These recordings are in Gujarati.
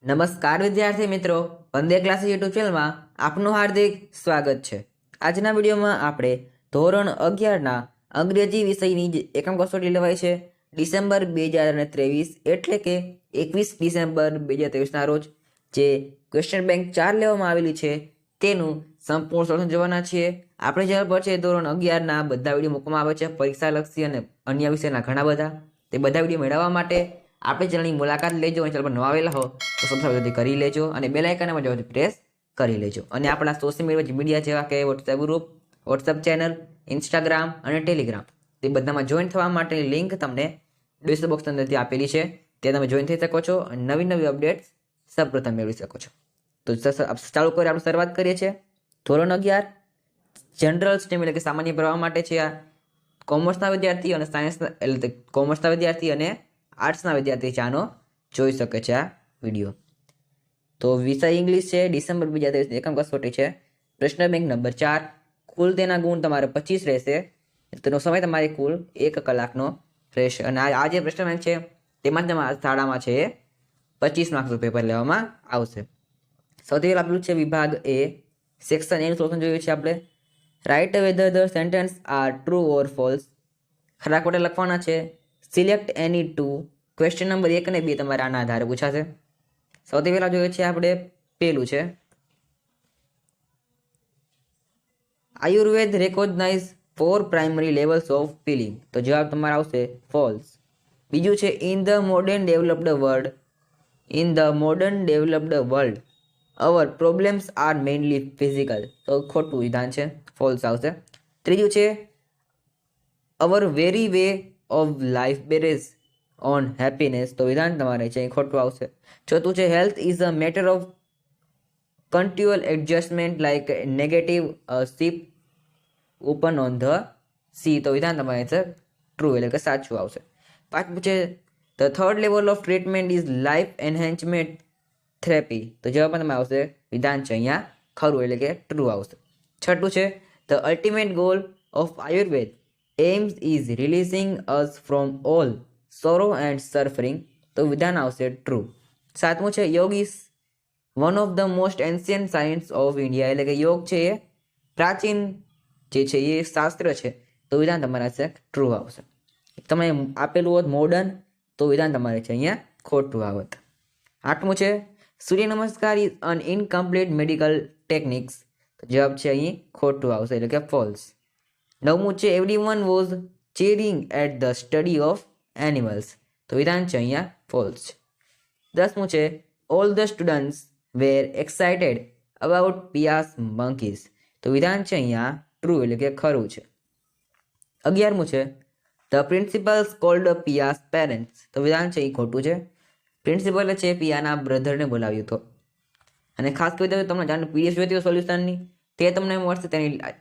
નમસ્કાર વિદ્યાર્થી મિત્રો, વંદે ક્લાસીસ યુટ્યુબ ચેનલમાં આપનું હાર્દિક સ્વાગત છે। આજના વિડીયોમાં આપણે ધોરણ 11ના અંગ્રેજી વિષયની જે એકમ કસોટી લેવાય છે ડિસેમ્બર 2023 એટલે કે 21 ડિસેમ્બર 2023ના રોજ જે ક્વેશ્ચન બેંક 4 લેવામાં આવેલી છે તેનું સંપૂર્ણ સોલ્યુશન જોવાના છીએ। આપણે ચેનલ પર છે ધોરણ 11ના બધા વિડીયો મૂકવામાં આવે છે પરીક્ષા લક્ષી અને અન્ય વિષયના ઘણા બધા। તે બધા વિડીયો મેળવવા માટે આપણે ચેનલની મુલાકાત લેજો અને ચેનલ પર નવા આવેલા હો તો સબસ્ક્રાઇબ કરી લેજો અને બેલ આઇકન પર જવાથી પ્રેસ કરી લેજો। અને આપણા સોશિયલ મીડિયા જેવા કે WhatsApp group, WhatsApp channel, Instagram અને ટેલિગ્રામ તે બધામાં જોઈન થવા માટેની લિંક તમને ડિસ્ક્રિપ્શન બોક્સની અંદરથી આપેલી છે, તે તમે જોઈન થઈ શકો છો અને નવી અપડેટ્સ સૌપ્રથમ મેળવી શકો છો। તો ચાલુ કરી આપણે શરૂઆત કરીએ છીએ। ધોરણ 11 જનરલ સ્ટ્રીમ એટલે કે સામાન્ય પ્રવાહ માટે છે। આ કોમર્સના વિદ્યાર્થી અને સાયન્સના એટલે કોમર્સના વિદ્યાર્થી અને આર્ટ્સના વિદ્યાર્થી ચાનો જોઈ શકે છે આ વિડીયો। તો વિષય ઇંગ્લિશ છે, ડિસેમ્બર 2023 એકમ કસોટી છે, પ્રશ્ન બેંક નંબર 4। કુલ તેના ગુણ તમારે 25 રહેશે, તેનો સમય તમારે કુલ 1 કલાકનો રહેશે। અને આ જે પ્રશ્ન બેંક છે તેમાં તમારા શાળામાં છે 25 માર્ક્સનું પેપર લેવામાં આવશે। સૌથી પહેલા આપેલું છે વિભાગ એ, સેક્શન એનું સોલ્યુશન જોયું છે આપણે। Right whether the sentence are true or false, ખરા ખોટા લખવાના છે। Select any two, question number 1 અને 2 તમારે આના આધારે પૂછાશે। સૌથી પહેલા જોઈએ છે આપણે પેલું છે Ayurveda recognise 4 primary levels of feeling, તો જવાબ તમારો આવશે ફોલ્સ। બીજું છે in the modern developed world our problems are mainly physical, તો ખોટું વિધાન છે, ફોલ્સ આવશે। ત્રીજું છે our very way of life bears on happiness, તો વિધાન તમારે છે ખોટું આવશે। ચોથું છે health is a matter of continual adjustment like negative ship open on the sea, તો વિધાન તમારે છે ટ્રુ એટલે કે સાચું આવશે। પાંચમું છે the third level of treatment is life enhancement therapy, તો જવાબ તમારે આવશે વિધાન છે અહીંયા ખરું એટલે કે ટ્રુ આવશે। છઠ્ઠું છે the ultimate goal of Ayurveda aims is releasing us from all sorrow and suffering, તો વિધાન આવશે ટ્રુ। સાતમું છે yoga is one of the most ancient science of India, એટલે કે યોગ છે એ પ્રાચીન જે છે એ શાસ્ત્ર છે, તો વિધાન તમારા છે ટ્રુ આવશે। તમે આપેલું હોત મોડર્ન તો વિધાન તમારે છે અહીંયા ખોટું આવત। આઠમું છે surya namaskar is an incomplete medical techniques, તો જવાબ છે અહીં ખોટું આવશે એટલે કે ફોલ્સ। નવમું છે everyone was cheering at the study of animals, તો વિધાન છે અહીંયા ફોલ્સ। 10મું છે all the students were excited about Pia's monkeys, તો વિધાન છે અહીંયા ટ્રુ એટલે કે ખરું છે। 11મું છે ધ પ્રિન્સિપલ્સ કોલ્ડ પિયાસ પેરેન્ટ્સ, તો વિધાન છે એ ખોટું છે, પ્રિન્સિપલે છે પિયાના બ્રધરને બોલાવ્યું હતો। અને ખાસ કરી દઉં તમને જાણું પીડીએફ જોઈતી હોય સોલ્યુશનની તે તમને મળશે,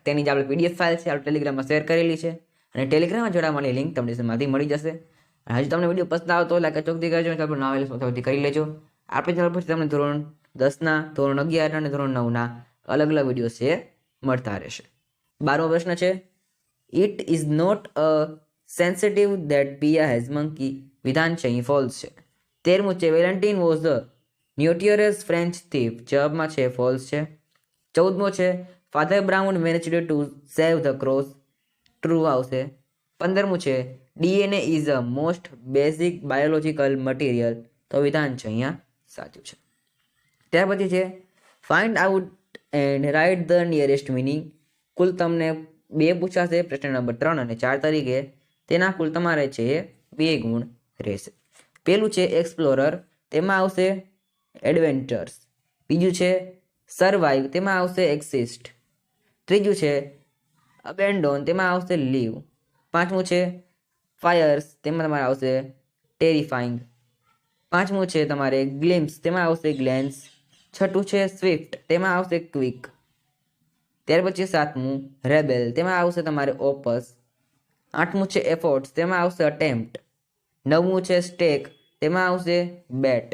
તેની જે આપણે પીડીએફ ફાઇલ છે આપણે ટેલિગ્રામમાં શેર કરેલી છે અને ટેલિગ્રામમાં જોડાવાની લિંક તમને ડિસ્ક્રિપ્શનમાંથી મળી જશે। હજી તમને વિડીયો પસંદ આવતો લાગે ચોકથી કરજો, આપણે ના આવેલી સૌથી કરી લેજો। આપણે ચેનલ પરથી તમને ધોરણ 10ના, ધોરણ 11 અને ધોરણ 9ના અલગ વિડીયો છે મળતા રહેશે। 12મો પ્રશ્ન છે it is not a sensitive that Pia has monkey, વિધાન છે અહીં ફોલ્સ છે। 13મું છે Valentin was the notorious French thief, જવાબમાં છે ફોલ્સ છે। 14મો છે Father Brown managed to save the cross, true આવશે। 15મું છે DNA is a most basic biological material, તો વિધાન છે અહીંયા સાચું છે। ત્યાર પછી છે find out and write the nearest meaning, કુલ તમને 2 પૂછાશે પ્રશ્ન નંબર 3 અને 4 તરીકે, તેના કુલ તમારે છે 2 ગુણ રહેશે। પેલું છે એક્સપ્લોરર, તેમાં આવશે એડવેન્ચર્સ। બીજું છે સર્વાઈવ, તેમાં આવશે એક્સિસ્ટ। ત્રીજું છે અબેન્ડોન, તેમાં આવશે લીવ। 5મું છે ફાયર્સ, તેમાં તમારે આવશે ટેરિફાઈંગ। 5મું છે તમારે ગ્લિમ્સ, તેમાં આવશે ગ્લેન્સ। 6ઠું છે સ્વિફ્ટ, તેમાં આવશે ક્વિક। ત્યાર પછી 7મું રેબેલ, તેમાં આવશે તમારે ઓપસ। 8મું છે એફોર્ટ્સ, તેમાં આવશે અટેમ્પ્ટ। 9મું છે સ્ટેક, તેમાં આવશે બેટ।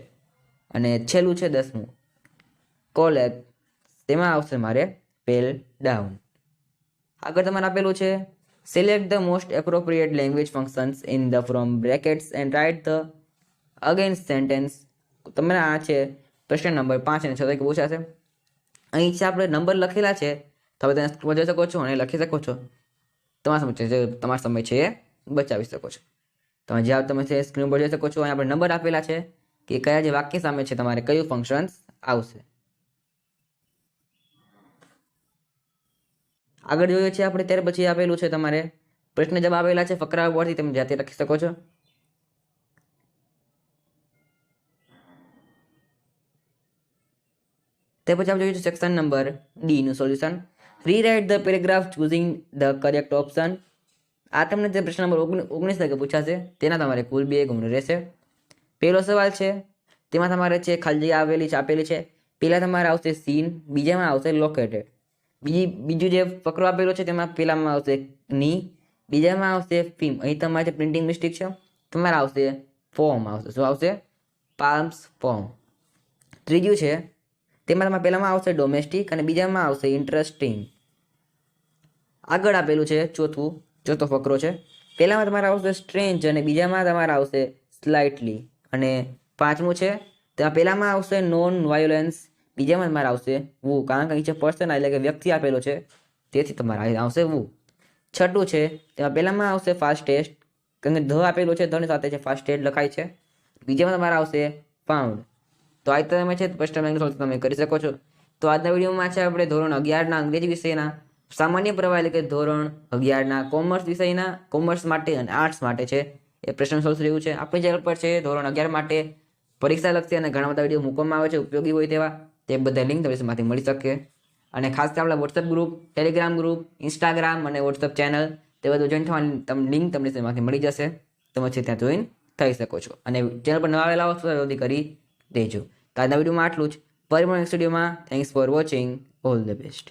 અને છેલ્લું છે 10મું કોલેપ, તેમાં આવશે મારે પેલ ડાઉન। આગળ તમારે આપેલું છે select the most appropriate language functions in the from brackets and write the against sentence, તમને આ છે પ્રશ્ન નંબર 5 અને 6 તરીકે પૂછાશે. અહીં છે આપણે નંબર લખેલા છે, તમે તેને સ્ક્રીન પર જોઈ શકો છો અને લખી શકો છો. તમારો સમય છે એ બચાવી શકો છો. તમે જવાબ તમે છે સ્ક્રીન પર જોઈ શકો છો. અહીં આપણે નંબર આપેલા છે કે કયા જે વાક્ય સામે છે તમારે કયું ફંક્શન આવશે. આગળ જોઈએ છે આપણે, ત્યાર પછી આપેલું છે તમારે પ્રશ્ન જવાબ આપેલા છે ફકરા ઉપરથી, તમે જાતે લખી શકો છો. તે પછી આપણે જોઈએ છે સેક્શન નંબર ડી નું solution. Rewrite the paragraph choosing the correct option. આ તમને જે પ્રશ્ન નંબર 19 તરીકે પૂછાશે તેના તમારે કુલ 2 ગુણ રહેશે. પહેલો સવાલ છે તેમાં તમારે છે ખાલી જગ્યા આપેલી છે. પહેલા તમારે આવશે સીન, બીજામાં આવશે લોકેટેડ. બીજું જે ફકરો આપેલો છે તેમાં પહેલામાં આવશે ની, બીજામાં આવશે ફીમ. અહીં તમારે પ્રિન્ટિંગ મિસ્ટેક છે. તમારે આવશે ફોર્મ આવશે. શું આવશે? પાલ્મ્સ ફોર્મ. ત્રીજું છે તેમાં તમારે પહેલામાં આવશે ડોમેસ્ટિક અને બીજામાં આવશે ઇન્ટરેસ્ટિંગ. આગળ આપેલું છે ચોથો ફકરો છે. પહેલામાં તમારે આવશે સ્ટ્રેન્જ અને બીજામાં તમારે આવશે સ્લાઇટલી. અને પાંચમું છે તેમાં પહેલામાં આવશે નોન વાયોલન્સ, બીજામાં તમારે આવશે વુ. કારણ કે અહીં છે પર્સન એટલે કે વ્યક્તિ આપેલો છે તેથી તમારે આવશે વુ. છઠ્ઠું છે તેમાં પહેલામાં આવશે ફાસ્ટેસ્ટ, કારણ કે ધ આપેલું છે, ધની સાથે છે ફાસ્ટેસ્ટ લખાય છે. બીજામાં તમારે આવશે ફાઉન્ડ. તો આ તમે છે પ્રશ્ન તમે કરી શકો છો. તો આજના વિડીયોમાં છે આપણે ધોરણ 11ના અંગ્રેજી વિષયના સામાન્ય પ્રવાહ એટલે કે ધોરણ 11ના કોમર્સ વિષયના કોમર્સ માટે અને આર્ટ્સ માટે છે એ પ્રશ્ન સોલ્વ રહ્યું છે. આપણી ચેનલ પર છે ધોરણ 11 માટે પરીક્ષા લક્ષી અને ઘણા બધા વિડીયો મૂકવામાં આવે છે ઉપયોગી હોય તેવા. તે બધા લિંક તમને મળી શકે. અને ખાસ કરીને આપણા WhatsApp group, Telegram group, Instagram અને વોટ્સએપ ચેનલ તે બધું જોઈન થવાની લિંક તમને તેમાંથી મળી જશે. તમે છે ત્યાં જોઈન થઈ શકો છો. અને ચેનલ પર નવા આવેલા હો તો જલ્દી કરી દેજો. તો આજના વિડીયોમાં આટલું જ. ફરી મળીશું વિડીયોમાં. Thanks for watching. All the best.